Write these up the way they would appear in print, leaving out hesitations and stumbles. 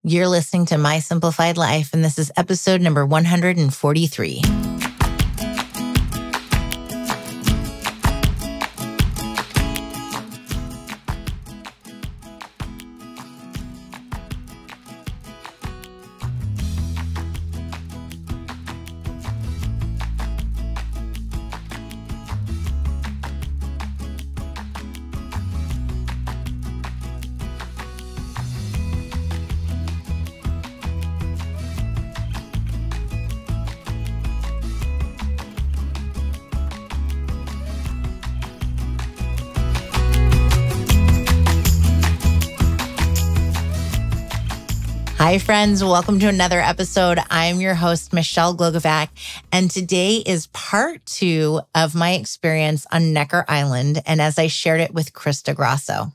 You're listening to My Simplified Life, and this is episode number 143. Hi, friends. Welcome to another episode. I'm your host, Michelle Glogovac, and today is part 2 of my experience on Necker Island, and as I shared it with Crista Grasso.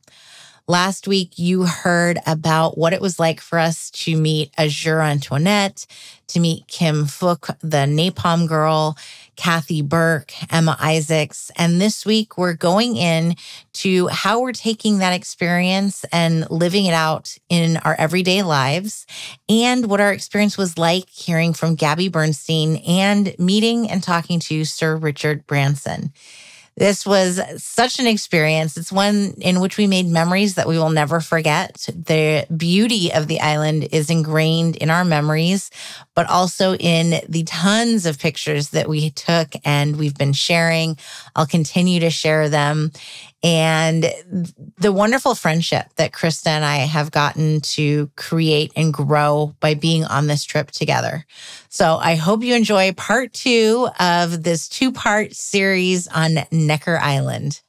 Last week, you heard about what it was like for us to meet Azure Antoinette, to meet Kim Phuc, the Napalm Girl, Kathy Burke, Emma Isaacs. And this week, we're going in to how we're taking that experience and living it out in our everyday lives, and what our experience was like hearing from Gabby Bernstein and meeting and talking to Sir Richard Branson. This was such an experience. It's one in which we made memories that we will never forget. The beauty of the island is ingrained in our memories, but also in the tons of pictures that we took and we've been sharing. I'll continue to share them. And the wonderful friendship that Crista and I have gotten to create and grow by being on this trip together. So I hope you enjoy part 2 of this 2-part series on Necker Island.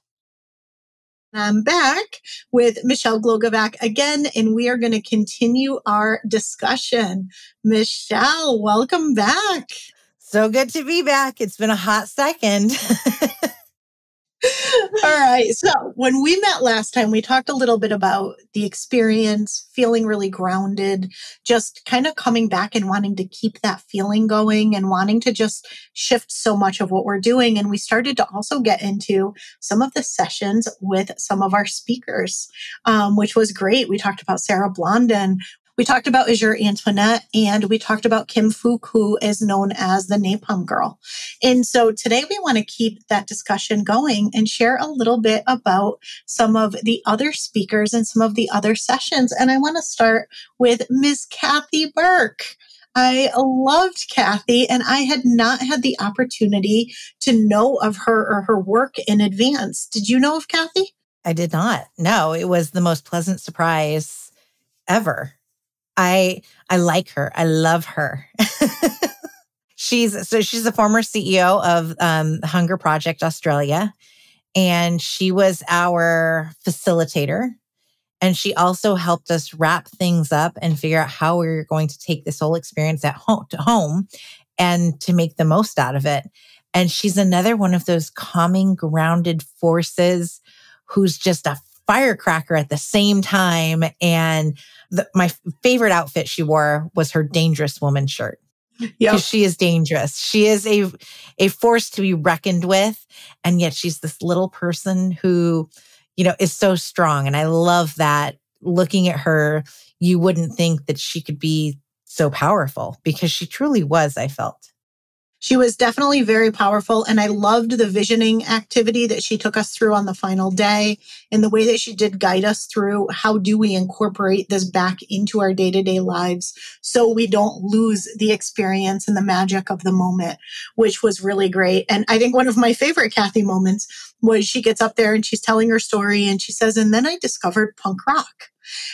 I'm back with Michelle Glogovac again, and we are going to continue our discussion. Michelle, welcome back. So good to be back. It's been a hot second. All right. So when we met last time, we talked a little bit about the experience, feeling really grounded, just kind of coming back and wanting to keep that feeling going and wanting to just shift so much of what we're doing. And we started to also get into some of the sessions with some of our speakers, which was great. We talked about Sarah Blondin. We talked about Azure Antoinette, and we talked about Kim Phuc, who is known as the Napalm Girl. And so today we want to keep that discussion going and share a little bit about some of the other speakers and some of the other sessions. And I want to start with Ms. Kathy Burke. I loved Kathy, and I had not had the opportunity to know of her or her work in advance. Did you know of Kathy? I did not. No, it was the most pleasant surprise ever. I like her. I love her. She's a former CEO of Hunger Project Australia, and she was our facilitator. And she also helped us wrap things up and figure out how we were going to take this whole experience at home and to make the most out of it. And she's another one of those calming, grounded forces who's just a firecracker at the same time. And my favorite outfit she wore was her Dangerous Woman shirt. Yeah, because she is dangerous. She is a force to be reckoned with. And yet she's this little person who, is so strong. And I love that. Looking at her, you wouldn't think that she could be so powerful, because she truly was, I felt. She was definitely very powerful, and I loved the visioning activity that she took us through on the final day, and the way that she did guide us through how do we incorporate this back into our day-to-day lives so we don't lose the experience and the magic of the moment, which was really great. And I think one of my favorite Kathy moments was she gets up there and she's telling her story, and she says, and then I discovered punk rock.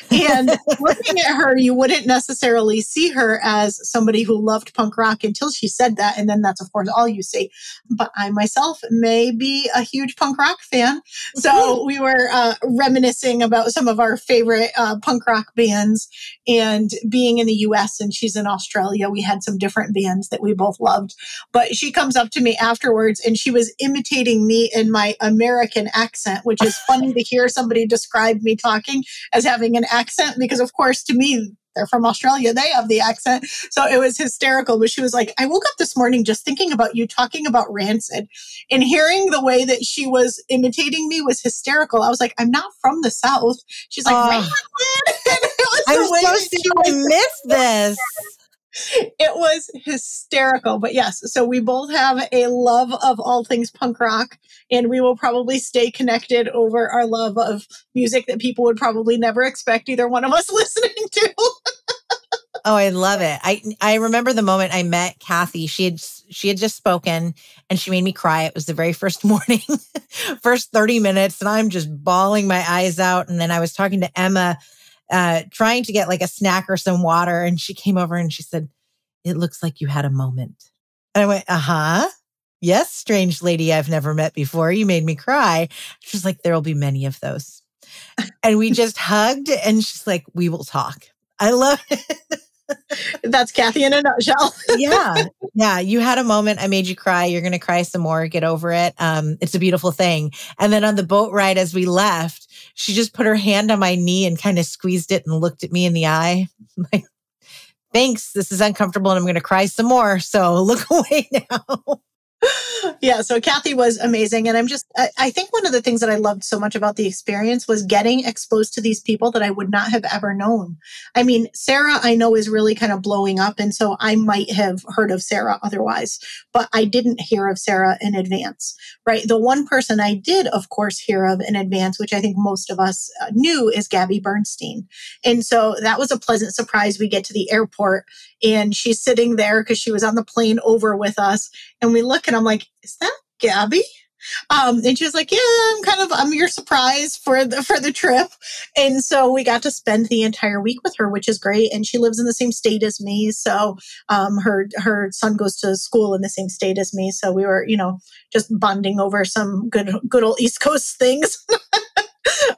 And looking at her, you wouldn't necessarily see her as somebody who loved punk rock until she said that. And then that's, of course, all you see. But I myself may be a huge punk rock fan. So we were reminiscing about some of our favorite punk rock bands. And being in the US and she's in Australia, we had some different bands that we both loved. But she comes up to me afterwards and she was imitating me in my American accent, which is funny to hear somebody describe me talking as having an accent, because of course to me they're from Australia. They have the accent. So it was hysterical. But she was like, I woke up this morning just thinking about you talking about Rancid, and hearing the way that she was imitating me was hysterical. I was like, I'm not from the South. She's like, Rancid. And it was I'm the way so that she sorry. I missed this. It was hysterical. But yes, so we both have a love of all things punk rock, and we will probably stay connected over our love of music that people would probably never expect either one of us listening to. Oh, I love it. I remember the moment I met Kathy. She had just spoken and she made me cry. It was the very first morning, first 30 minutes, and I'm just bawling my eyes out. And then I was talking to Emma, trying to get like a snack or some water. And she came over and she said, "It looks like you had a moment." And I went, "Uh-huh. Yes, strange lady I've never met before. You made me cry." She's like, "There'll be many of those." And we just hugged and she's like, "We will talk." I love it. That's Kathy in a nutshell. Yeah. You had a moment. I made you cry. You're going to cry some more. Get over it. It's a beautiful thing. And then on the boat ride, as we left, she just put her hand on my knee and kind of squeezed it and looked at me in the eye. I'm like, "Thanks. This is uncomfortable and I'm going to cry some more. So look away now." Yeah, so Kathy was amazing. And I think one of the things that I loved so much about the experience was getting exposed to these people that I would not have ever known. I mean, Sarah, I know, is really kind of blowing up. And so I might have heard of Sarah otherwise, but I didn't hear of Sarah in advance, right? The one person I did, of course, hear of in advance, which I think most of us knew, is Gabby Bernstein. And so that was a pleasant surprise. We get to the airport and she's sitting there because she was on the plane over with us. And we look and I'm like, "Is that Gabby?" And she was like, "Yeah, I'm your surprise for the trip." And so we got to spend the entire week with her, which is great. And she lives in the same state as me. So her son goes to school in the same state as me. So we were, just bonding over some good old East Coast things.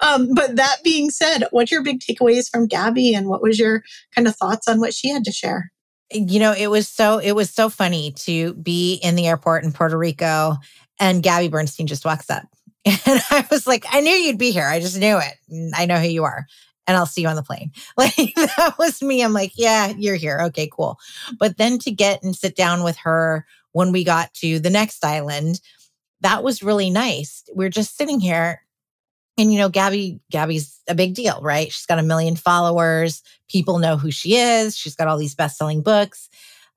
But that being said, what's your big takeaways from Gabby, and what was your kind of thoughts on what she had to share? It was so funny to be in the airport in Puerto Rico and Gabby Bernstein just walks up. And I was like, "I knew you'd be here. I just knew it. I know who you are. And I'll see you on the plane." Like, that was me. I'm like, "Yeah, you're here. Okay, cool." But then to get and sit down with her when we got to the next island, that was really nice. We're just sitting here. And, Gabby's a big deal, right? She's got 1 million followers. People know who she is. She's got all these best-selling books.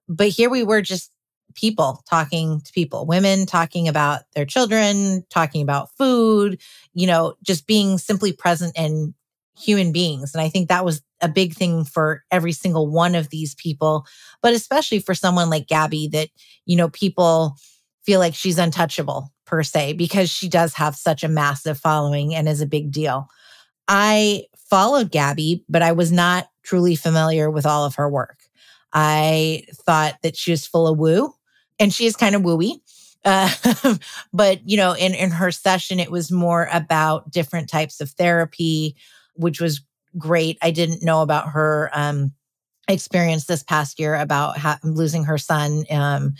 But here we were, just people talking to people, women talking about their children, talking about food, just being simply present and human beings. And I think that was a big thing for every single one of these people, but especially for someone like Gabby that, people feel like she's untouchable per se, because she does have such a massive following and is a big deal. I followed Gabby, but I was not truly familiar with all of her work. I thought that she was full of woo, and she is kind of wooey. But, in her session, it was more about different types of therapy, which was great. I didn't know about her experience this past year about losing her son, in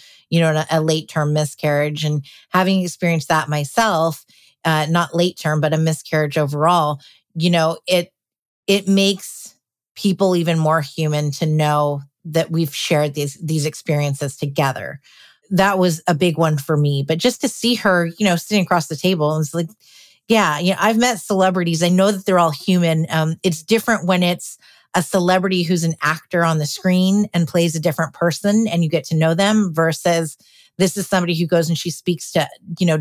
a late term miscarriage, and having experienced that myself, not late term, but a miscarriage overall. It makes people even more human to know that we've shared these experiences together. That was a big one for me. But just to see her, sitting across the table, and it's like, yeah, I've met celebrities. I know that they're all human. It's different when it's a celebrity who's an actor on the screen and plays a different person and you get to know them, versus this is somebody who goes and she speaks to,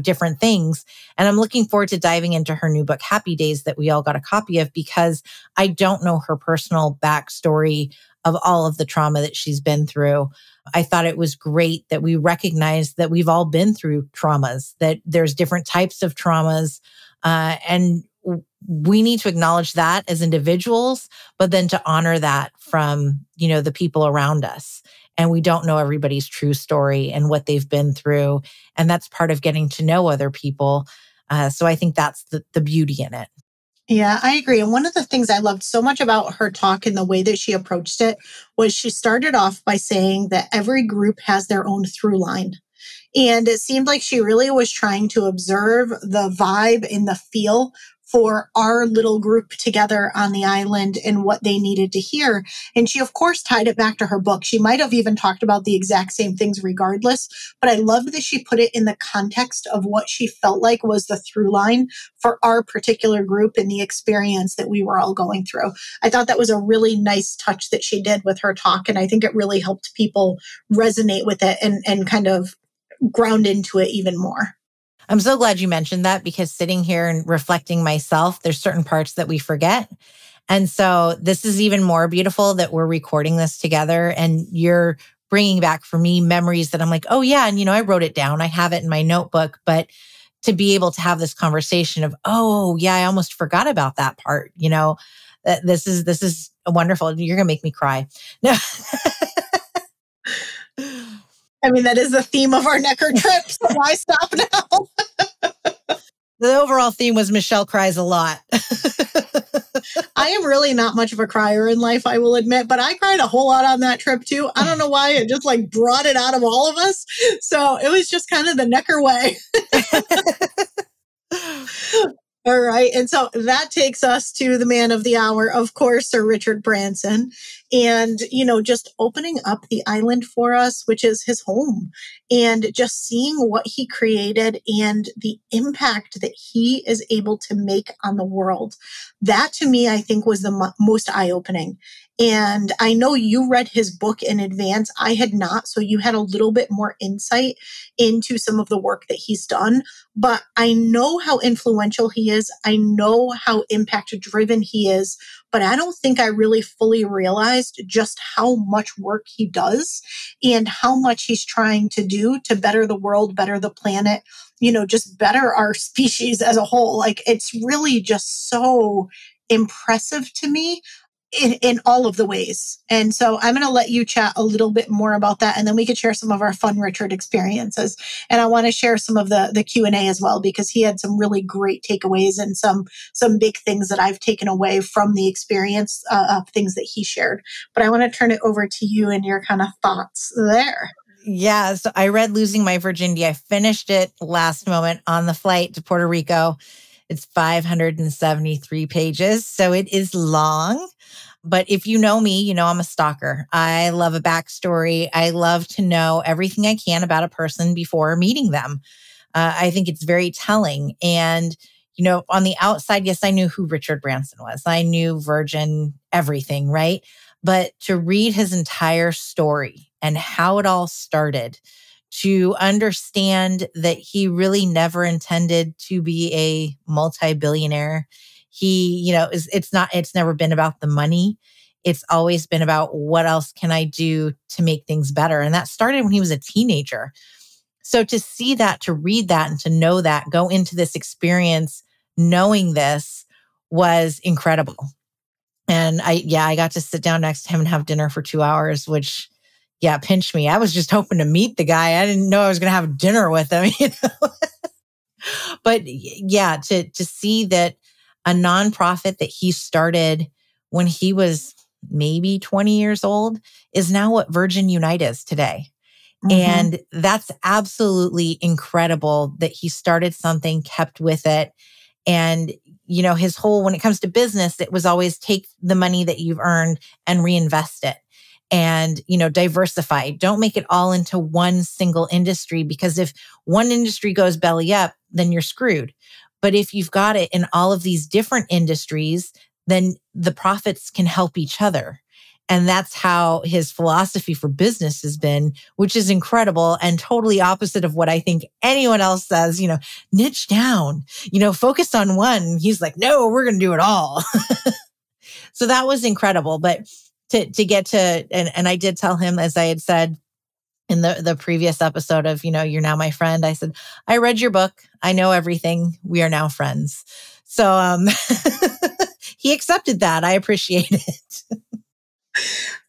different things. And I'm looking forward to diving into her new book, Happy Days, that we all got a copy of, because I don't know her personal backstory of all of the trauma that she's been through. I thought it was great that we recognize that we've all been through traumas, that there's different types of traumas, and we need to acknowledge that as individuals, but then to honor that from, the people around us. And we don't know everybody's true story and what they've been through. And that's part of getting to know other people. So I think that's the beauty in it. Yeah, I agree. And one of the things I loved so much about her talk and the way that she approached it was she started off by saying that every group has their own through line. And it seemed like she really was trying to observe the vibe and the feel for our little group together on the island and what they needed to hear. And she, of course, tied it back to her book. She might have even talked about the exact same things regardless, but I loved that she put it in the context of what she felt like was the through line for our particular group and the experience that we were all going through. I thought that was a really nice touch that she did with her talk. And I think it really helped people resonate with it and kind of ground into it even more. I'm so glad you mentioned that, because sitting here and reflecting myself, there's certain parts that we forget. And so this is even more beautiful that we're recording this together and you're bringing back for me memories that I'm like, oh yeah. And I wrote it down. I have it in my notebook, but to be able to have this conversation of, oh yeah, I almost forgot about that part. This is wonderful. You're going to make me cry. No. I mean, that is the theme of our Necker trip, so why stop now? The overall theme was Michelle cries a lot. I am really not much of a crier in life, I will admit, but I cried a whole lot on that trip too. I don't know why, it just brought it out of all of us. So it was just kind of the Necker way. All right. And so that takes us to the man of the hour, of course, Sir Richard Branson. And, just opening up the island for us, which is his home, and just seeing what he created and the impact that he is able to make on the world. That to me, I think was the most eye-opening. And I know you read his book in advance. I had not. So you had a little bit more insight into some of the work that he's done. But I know how influential he is. I know how impact driven he is. But I don't think I really fully realized just how much work he does and how much he's trying to do to better the world, better the planet, just better our species as a whole. It's really just so impressive to me in all of the ways. And so I'm going to let you chat a little bit more about that. And then we could share some of our fun Richard experiences. And I want to share some of the Q&A as well, because he had some really great takeaways and some big things that I've taken away from the experience of things that he shared. But I want to turn it over to you and your kind of thoughts there. Yeah. So I read Losing My Virginity. I finished it last moment on the flight to Puerto Rico. It's 573 pages. So it is long. But if you know me, I'm a stalker. I love a backstory. I love to know everything I can about a person before meeting them. I think it's very telling. And, on the outside, yes, I knew who Richard Branson was. I knew Virgin, everything, right? But to read his entire story and how it all started, to understand that he really never intended to be a multi-billionaire. He, it's never been about the money. It's always been about what else can I do to make things better. And that started when he was a teenager. So to see that, to read that, and to know that, go into this experience knowing this was incredible. And I got to sit down next to him and have dinner for 2 hours, which, pinched me. I was just hoping to meet the guy. I didn't know I was going to have dinner with him, But to see that a nonprofit that he started when he was maybe 20 years old is now what Virgin Unite is today. Mm-hmm. And that's absolutely incredible that he started something, kept with it. And, his whole, when it comes to business, it was always take the money that you've earned and reinvest it. And, diversify. Don't make it all into one single industry, because if one industry goes belly up, then you're screwed. But if you've got it in all of these different industries, then the profits can help each other. And that's how his philosophy for business has been, which is incredible and totally opposite of what I think anyone else says, niche down, focus on one. He's like, no, we're going to do it all. So that was incredible. But to get to, and I did tell him, as I had said in the previous episode of, you're now my friend. I said, I read your book. I know everything. We are now friends. So he accepted that. I appreciate it.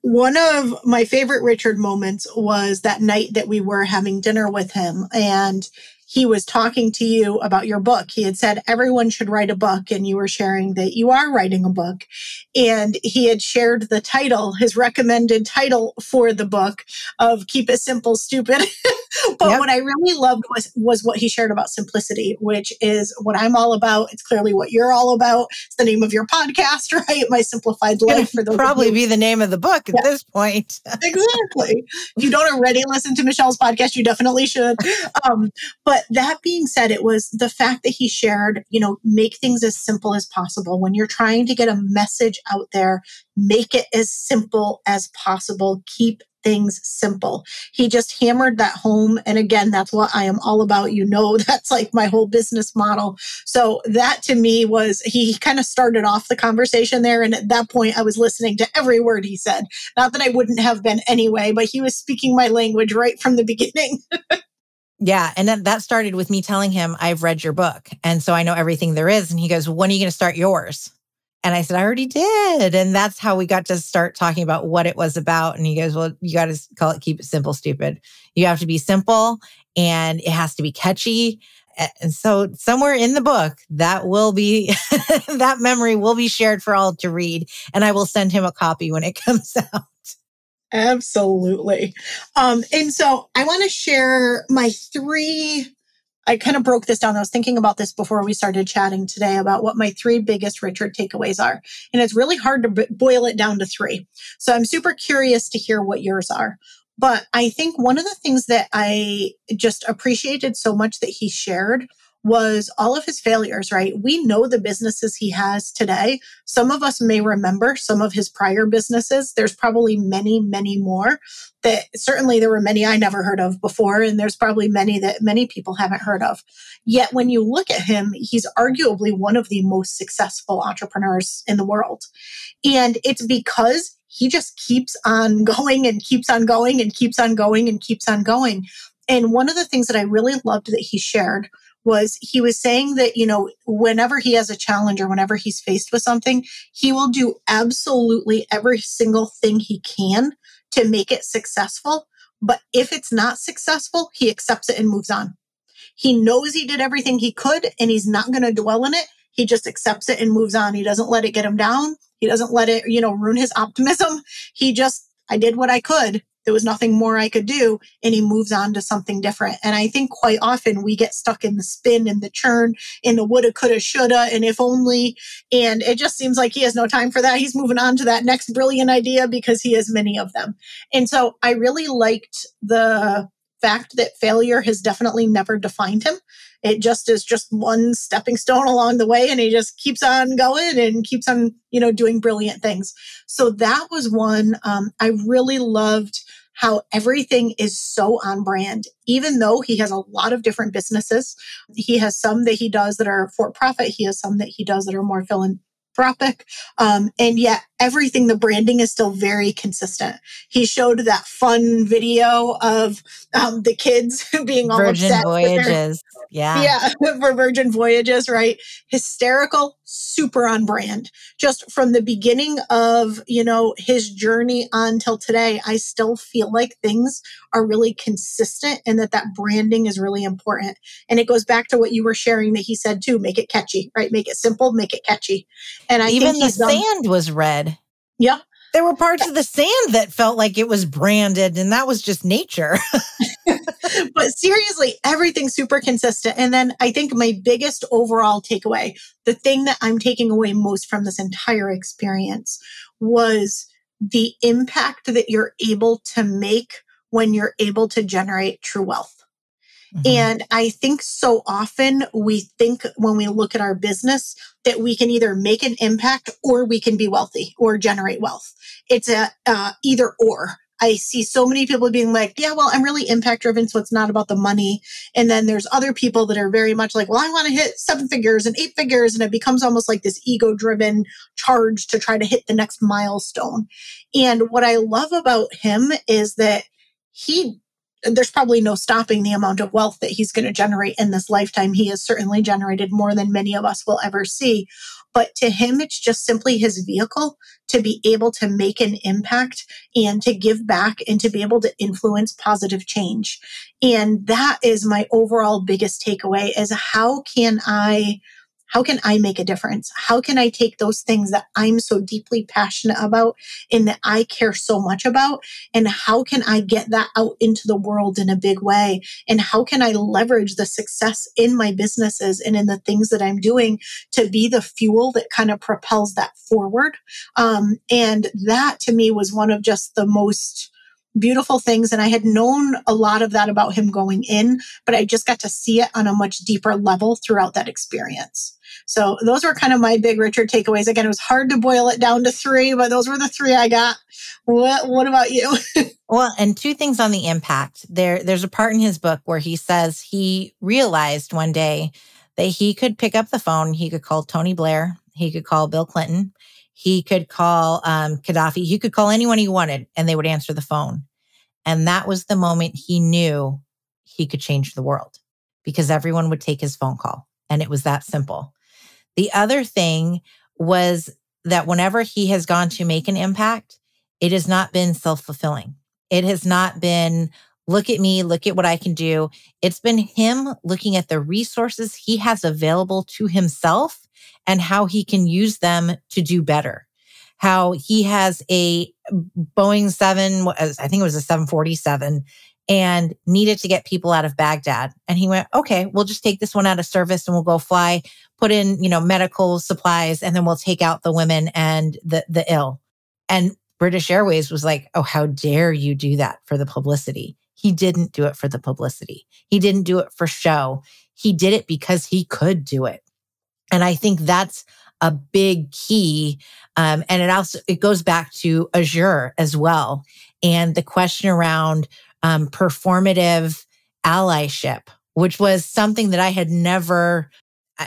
One of my favorite Richard moments was that night that we were having dinner with him. And he was talking to you about your book. He had said everyone should write a book, and you were sharing that you are writing a book. And he had shared the title, his recommended title for the book of Keep It Simple, Stupid. But what I really loved was what he shared about simplicity, which is what I'm all about. It's clearly what you're all about. It's the name of your podcast, right? My Simplified Life. For those probably be the name of the book at this point. Exactly. If you don't already listen to Michelle's podcast, you definitely should. But that being said, it was the fact that he shared, make things as simple as possible. When you're trying to get a message out there, make it as simple as possible. Keep things simple. He just hammered that home. And again, that's what I am all about. That's like my whole business model. So that to me was, he kind of started off the conversation there. And at that point, I was listening to every word he said. Not that I wouldn't have been anyway, but he was speaking my language right from the beginning. Yeah. And then that started with me telling him, I've read your book. And so I know everything there is. And he goes, when are you going to start yours? And I said, I already did. And that's how we got to start talking about what it was about. And he goes, well, you got to call it Keep It Simple, Stupid. You have to be simple and it has to be catchy. And so somewhere in the book, that will be, that memory will be shared for all to read. And I will send him a copy when it comes out. Absolutely. And so I want to share my three. I kind of broke this down. I was thinking about this before we started chatting today about what my three biggest Richard takeaways are. And it's really hard to boil it down to three. So I'm super curious to hear what yours are. But I think one of the things that I just appreciated so much that he shared was all of his failures, right? We know the businesses he has today. Some of us may remember some of his prior businesses. There's probably many, many more that certainly there were many I never heard of before. And there's probably many that many people haven't heard of. Yet when you look at him, he's arguably one of the most successful entrepreneurs in the world. And it's because he just keeps on going and keeps on going and keeps on going and keeps on going. And one of the things that I really loved that he shared was he was saying that, whenever he has a challenge or whenever he's faced with something, he will do absolutely every single thing he can to make it successful. But if it's not successful, he accepts it and moves on. He knows he did everything he could and he's not going to dwell in it. He just accepts it and moves on. He doesn't let it get him down. He doesn't let it, ruin his optimism. I did what I could. There was nothing more I could do. And he moves on to something different. And I think quite often we get stuck in the spin and the churn and the woulda, coulda, shoulda, and if only. And it just seems like he has no time for that. He's moving on to that next brilliant idea because he has many of them. And so I really liked the fact that failure has definitely never defined him. It just is just one stepping stone along the way. And he just keeps on going and keeps on, doing brilliant things. So that was one. I really loved how everything is so on brand, even though he has a lot of different businesses. He has some that he does that are for profit. He has some that he does that are more philanthropic. And yet everything, the branding is still very consistent. He showed that fun video of the kids being all Virgin upset. Voyages. Yeah, for Virgin Voyages, right? Hysterical, super on brand. Just from the beginning of, his journey until today, I still feel like things are really consistent and that branding is really important. And it goes back to what you were sharing that he said too, make it catchy, right? Make it simple, make it catchy. And I even think the sand was red. Yeah. There were parts of the sand that felt like it was branded, and that was just nature. But seriously, everything's super consistent. And then I think my biggest overall takeaway, the thing that I'm taking away most from this entire experience was the impact that you're able to make when you're able to generate true wealth. Mm-hmm. And I think so often we think when we look at our business that we can either make an impact or we can be wealthy or generate wealth. It's a either or. I see so many people being like, yeah, well, I'm really impact driven, so it's not about the money. And then there's other people that are very much like, well, I want to hit 7 figures and 8 figures. And it becomes almost like this ego driven charge to try to hit the next milestone. And what I love about him is that he there's probably no stopping the amount of wealth that he's going to generate in this lifetime. He has certainly generated more than many of us will ever see. But to him, it's just simply his vehicle to be able to make an impact and to give back and to be able to influence positive change. And that is my overall biggest takeaway is how can I make a difference? How can I take those things that I'm so deeply passionate about and that I care so much about? And how can I get that out into the world in a big way? And how can I leverage the success in my businesses and in the things that I'm doing to be the fuel that kind of propels that forward? And that to me was one of just the most beautiful things. And I had known a lot of that about him going in, but I just got to see it on a much deeper level throughout that experience. So those were kind of my big Richard takeaways. Again, it was hard to boil it down to 3, but those were the 3 I got. What about you? Well, and 2 things on the impact. There's a part in his book where he says he realized one day that he could pick up the phone. He could call Tony Blair. He could call Bill Clinton. He could call Gaddafi. He could call anyone he wanted and they would answer the phone. And that was the moment he knew he could change the world because everyone would take his phone call. And it was that simple. The other thing was that whenever he has gone to make an impact, it has not been self-fulfilling. It has not been, look at me, look at what I can do. It's been him looking at the resources he has available to himself and how he can use them to do better. How he has a Boeing 7, I think it was a 747, and needed to get people out of Baghdad. And he went, okay, we'll just take this one out of service and we'll go fly, put in, medical supplies, and then we'll take out the women and the ill. And British Airways was like, oh, how dare you do that for the publicity? He didn't do it for the publicity. He didn't do it for show. He did it because he could do it. And I think that's a big key. And it goes back to Azure as well. And the question around performative allyship, which was something that I had never,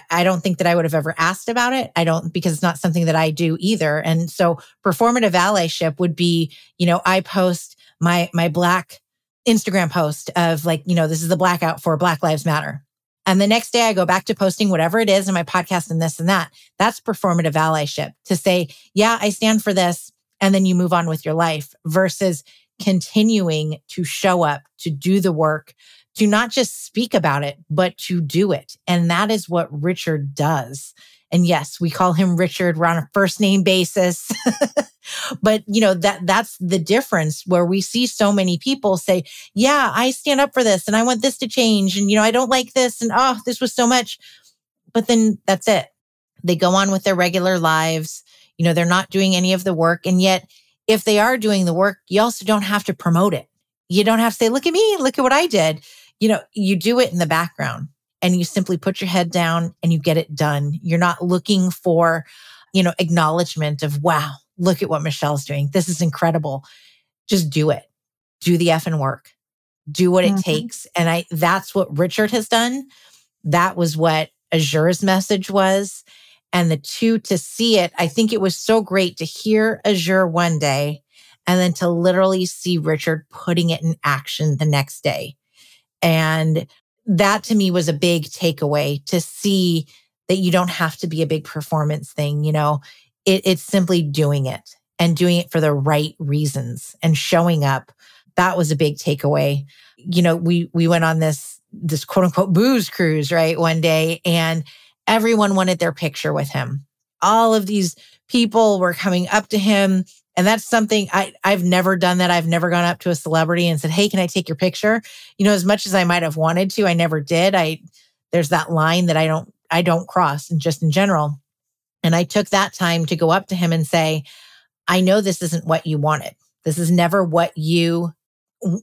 I don't think that I would have ever asked about it. Because it's not something that I do either. And so performative allyship would be, I post my Black Instagram post of this is the blackout for Black Lives Matter. And the next day I go back to posting whatever it is in my podcast and this and that. That's performative allyship to say, yeah, I stand for this. And then you move on with your life versus continuing to show up, to do the work, to not just speak about it, but to do it. And that is what Richard does. And yes, we call him Richard. We're on a first name basis. But that's the difference where we see so many people say, yeah, I stand up for this and I want this to change. And, I don't like this. And, oh, this was so much. But then that's it. They go on with their regular lives. They're not doing any of the work. And yet, if they are doing the work, you also don't have to promote it. You don't have to say, look at me, look at what I did. You do it in the background and you simply put your head down and you get it done. You're not looking for, acknowledgement of, wow, look at what Michelle's doing. This is incredible. Just do it. Do the effing work. Do what it takes. And that's what Richard has done. That was what Azure's message was. And the two to see it, I think it was so great to hear Azure one day and then to literally see Richard putting it in action the next day. And that to me was a big takeaway to see that you don't have to be a big performance thing. It's simply doing it and doing it for the right reasons and showing up. That was a big takeaway. We went on this quote unquote booze cruise, right? One day, and everyone wanted their picture with him. All of these people were coming up to him. And that's something I've never done that. I've never gone up to a celebrity and said, hey, can I take your picture? As much as I might have wanted to, I never did. There's that line that I don't cross and just in general. And I took that time to go up to him and say, I know this isn't what you wanted. This is never what you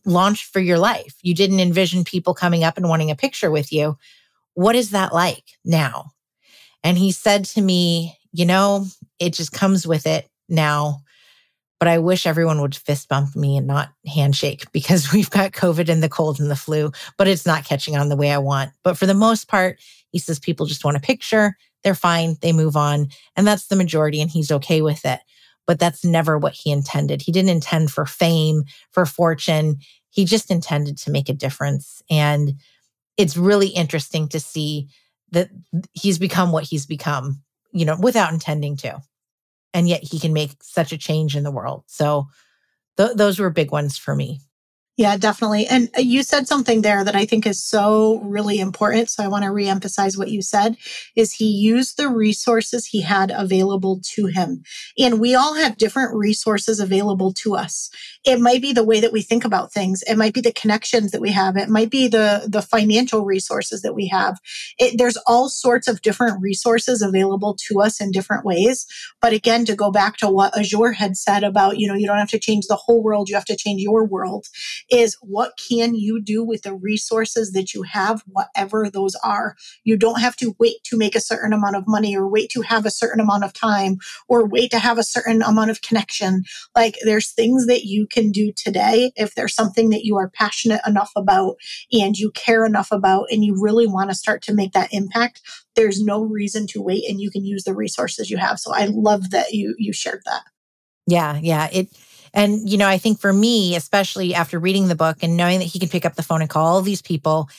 launched for your life. You didn't envision people coming up and wanting a picture with you. What is that like now? And he said to me, it just comes with it now. But I wish everyone would fist bump me and not handshake because we've got COVID and the cold and the flu, but it's not catching on the way I want. But for the most part, he says people just want a picture. They're fine. They move on. And that's the majority. And he's okay with it. But that's never what he intended. He didn't intend for fame, for fortune. he just intended to make a difference. And it's really interesting to see that he's become what he's become, without intending to. And yet he can make such a change in the world. So those were big ones for me. Yeah, definitely. And you said something there that I think is so really important. So I want to reemphasize what you said is he used the resources he had available to him. And we all have different resources available to us. It might be the way that we think about things. It might be the connections that we have. It might be the financial resources that we have. There's all sorts of different resources available to us in different ways. But again, to go back to what Azure had said about, you don't have to change the whole world. You have to change your world. Is what can you do with the resources that you have, whatever those are. You don't have to wait to make a certain amount of money or wait to have a certain amount of time or wait to have a certain amount of connection. Like there's things that you can do today if there's something that you are passionate enough about and you care enough about and you really want to start to make that impact. There's no reason to wait and you can use the resources you have. So I love that you shared that. Yeah. And, I think for me, especially after reading the book and knowing that he can pick up the phone and call all these people,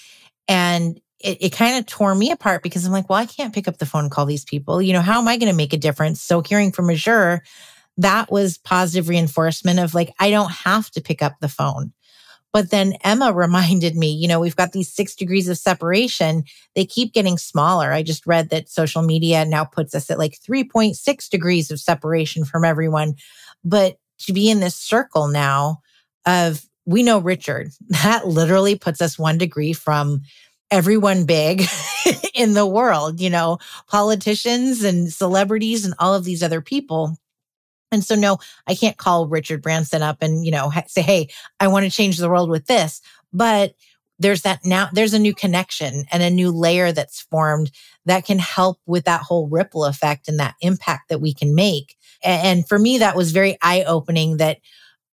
and it kind of tore me apart because I'm like, well, I can't pick up the phone and call these people. How am I going to make a difference? So hearing from Azure, that was positive reinforcement of like, I don't have to pick up the phone. But then Emma reminded me, we've got these 6 degrees of separation. They keep getting smaller. I just read that social media now puts us at like 3.6 degrees of separation from everyone. But to be in this circle now of, we know Richard, that literally puts us 1 degree from everyone big in the world, politicians and celebrities and all of these other people. And so, no, I can't call Richard Branson up and, say, hey, I want to change the world with this. But there's a new connection and a new layer that's formed that can help with that whole ripple effect and that impact that we can make. And for me, that was very eye-opening that,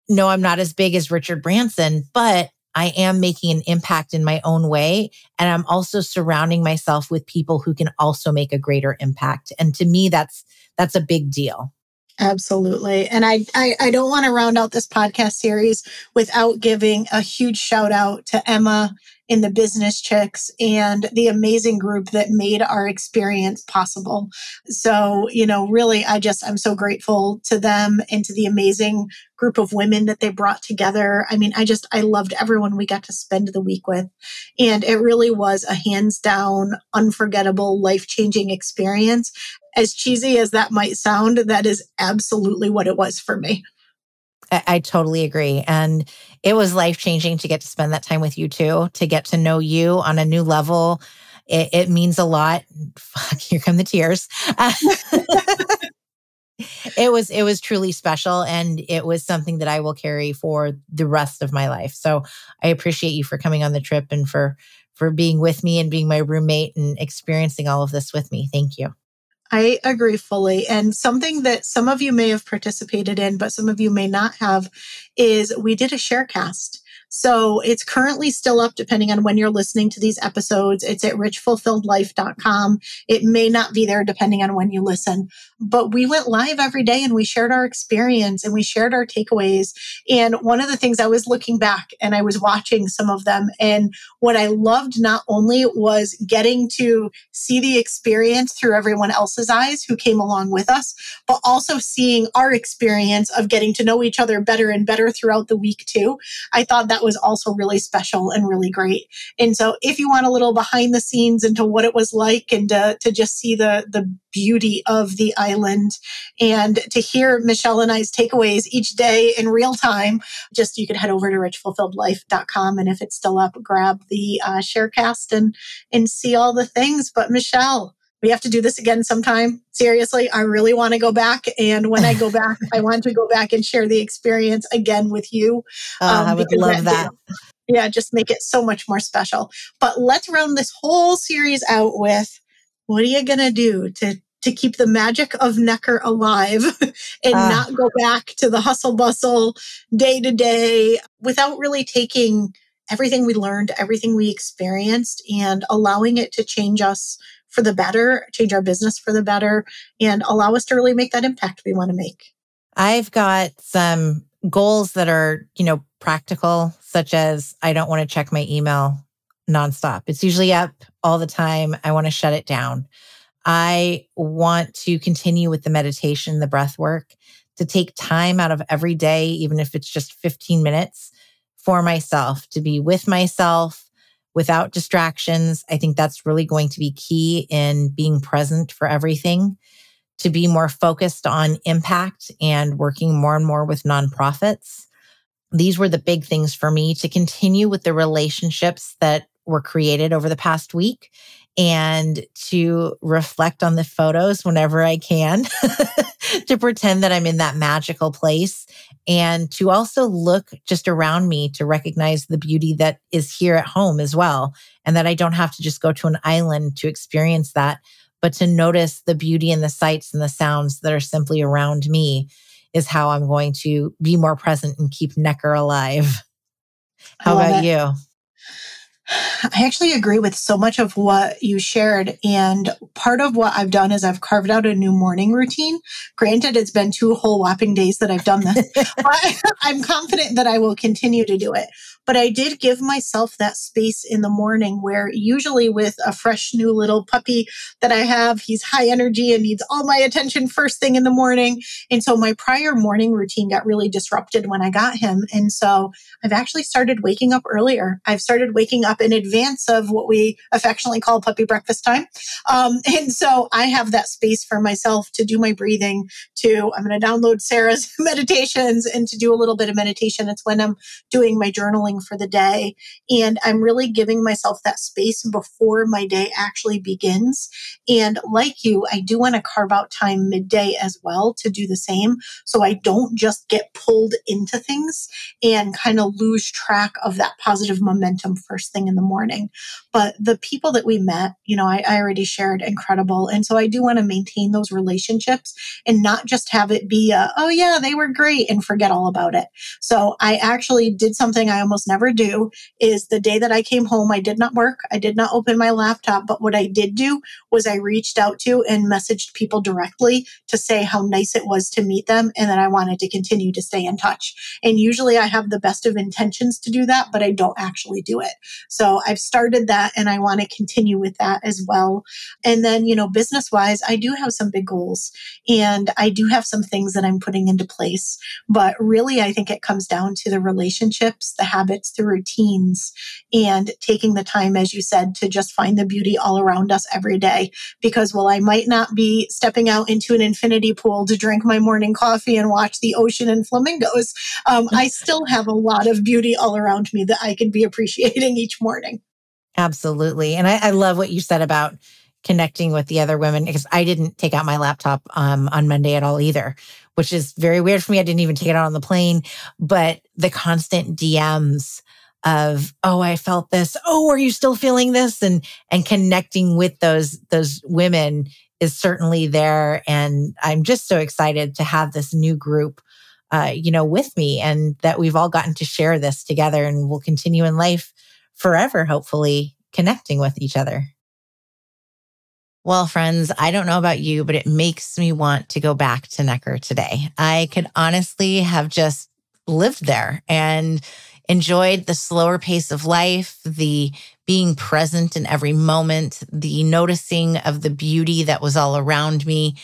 no, I'm not as big as Richard Branson, but I am making an impact in my own way. And I'm also surrounding myself with people who can also make a greater impact. And to me, that's a big deal. Absolutely. And I don't want to round out this podcast series without giving a huge shout out to Emma in the Business Chicks and the amazing group that made our experience possible. So, really, I'm so grateful to them and to the amazing group of women that they brought together. I mean, I loved everyone we got to spend the week with. And it really was a hands down, unforgettable, life-changing experience. As cheesy as that might sound, that is absolutely what it was for me. I totally agree. And it was life-changing to get to spend that time with you too, to get to know you on a new level. It means a lot. Fuck, here come the tears. It was truly special. And it was something that I will carry for the rest of my life. So I appreciate you for coming on the trip and for being with me and being my roommate and experiencing all of this with me. Thank you. I agree fully. And something that some of you may have participated in, but some of you may not have, is we did a Sharecast. So it's currently still up depending on when you're listening to these episodes. It's at richfulfilledlife.com. It may not be there depending on when you listen, but we went live every day and we shared our experience and we shared our takeaways. And one of the things I was looking back and I was watching some of them, and what I loved not only was getting to see the experience through everyone else's eyes who came along with us, but also seeing our experience of getting to know each other better and better throughout the week too. I thought that was also really special and really great. And so if you want a little behind the scenes into what it was like and to just see the beauty of the island and to hear Michelle and I's takeaways each day in real time, you could head over to richfulfilledlife.com. And if it's still up, grab the Sharecast and see all the things. But Michelle, we have to do this again sometime. Seriously, I really want to go back. And when I go back, I want to go back and share the experience again with you. I would love that. Yeah, just make it so much more special. But let's round this whole series out with, what are you going to do to keep the magic of Necker alive and not go back to the hustle bustle day to day without really taking everything we learned, everything we experienced, and allowing it to change us for the better, change our business for the better, and allow us to really make that impact we want to make? I've got some goals that are, practical, such as I don't want to check my email nonstop. It's usually up all the time. I want to shut it down. I want to continue with the meditation, the breath work, to take time out of every day, even if it's just 15 minutes for myself, to be with myself without distractions. I think that's really going to be key in being present for everything, to be more focused on impact and working more and more with nonprofits. These were the big things for me, to continue with the relationships that were created over the past week and to reflect on the photos whenever I can, to pretend that I'm in that magical place, and to also look just around me to recognize the beauty that is here at home as well. And that I don't have to just go to an island to experience that, but to notice the beauty and the sights and the sounds that are simply around me is how I'm going to be more present and keep Necker alive. How about you? I actually agree with so much of what you shared. And part of what I've done is I've carved out a new morning routine. Granted, it's been 2 whole whopping days that I've done this, but I'm confident that I will continue to do it. But I did give myself that space in the morning where usually with a fresh new little puppy that I have, he's high energy and needs all my attention first thing in the morning. And so my prior morning routine got really disrupted when I got him. And so I've actually started waking up earlier. I've started waking up in advance of what we affectionately call puppy breakfast time. And so I have that space for myself to do my breathing, I'm going to download Sarah's meditations and to do a little bit of meditation. It's when I'm doing my journaling for the day. And I'm really giving myself that space before my day actually begins. And like you, I do want to carve out time midday as well to do the same. So I don't just get pulled into things and kind of lose track of that positive momentum first thing in the morning. But the people that we met, I already shared, incredible. And so I do want to maintain those relationships and not just have it be oh yeah, they were great and forget all about it. So I actually did something I almost never do, is the day that I came home, I did not work. I did not open my laptop. But what I did do was I reached out to and messaged people directly to say how nice it was to meet them and that I wanted to continue to stay in touch. And usually I have the best of intentions to do that, but I don't actually do it. So I've started that and I want to continue with that as well. And then, business wise, I do have some big goals and I do have some things that I'm putting into place. But really, I think it comes down to the relationships, the habits, the routines, and taking the time, as you said, to just find the beauty all around us every day. Because while I might not be stepping out into an infinity pool to drink my morning coffee and watch the ocean and flamingos, I still have a lot of beauty all around me that I can be appreciating each morning. Absolutely. And I love what you said about connecting with the other women, because I didn't take out my laptop on Monday at all either, which is very weird for me. I didn't even take it out on the plane, but the constant DMs of, oh, I felt this. Oh, are you still feeling this? And connecting with those women is certainly there. And I'm just so excited to have this new group, with me, and that we've all gotten to share this together, and we'll continue in life forever, hopefully connecting with each other. Well, friends, I don't know about you, but it makes me want to go back to Necker today. I could honestly have just lived there and enjoyed the slower pace of life, the being present in every moment, the noticing of the beauty that was all around me.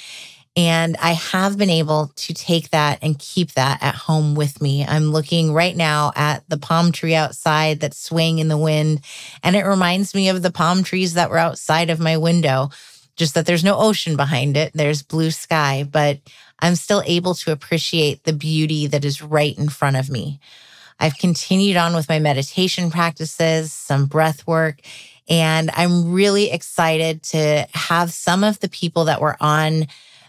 And I have been able to take that and keep that at home with me. I'm looking right now at the palm tree outside that's swaying in the wind. And it reminds me of the palm trees that were outside of my window, just that there's no ocean behind it. There's blue sky, but I'm still able to appreciate the beauty that is right in front of me. I've continued on with my meditation practices, some breath work, and I'm really excited to have some of the people that were on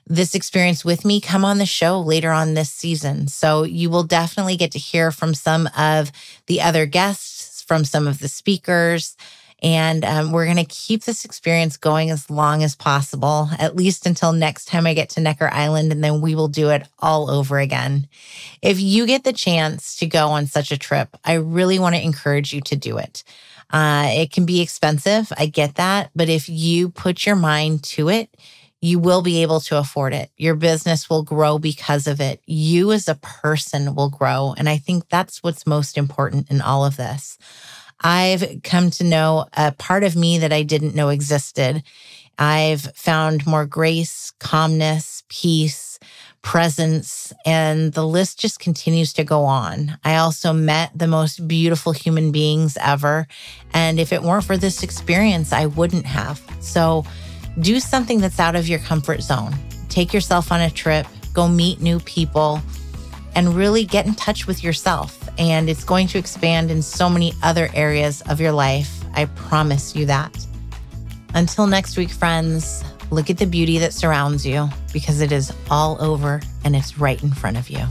this experience with me come on the show later on this season. So you will definitely get to hear from some of the other guests, from some of the speakers, and we're going to keep this experience going as long as possible, at least until next time I get to Necker Island, and then we will do it all over again. If you get the chance to go on such a trip, I really want to encourage you to do it. It can be expensive, I get that, but if you put your mind to it, you will be able to afford it. Your business will grow because of it. You as a person will grow. And I think that's what's most important in all of this. I've come to know a part of me that I didn't know existed. I've found more grace, calmness, peace, presence, and the list just continues to go on. I also met the most beautiful human beings ever. And if it weren't for this experience, I wouldn't have. So do something that's out of your comfort zone. Take yourself on a trip, go meet new people, and really get in touch with yourself. And it's going to expand in so many other areas of your life. I promise you that. Until next week, friends, look at the beauty that surrounds you because it is all over and it's right in front of you.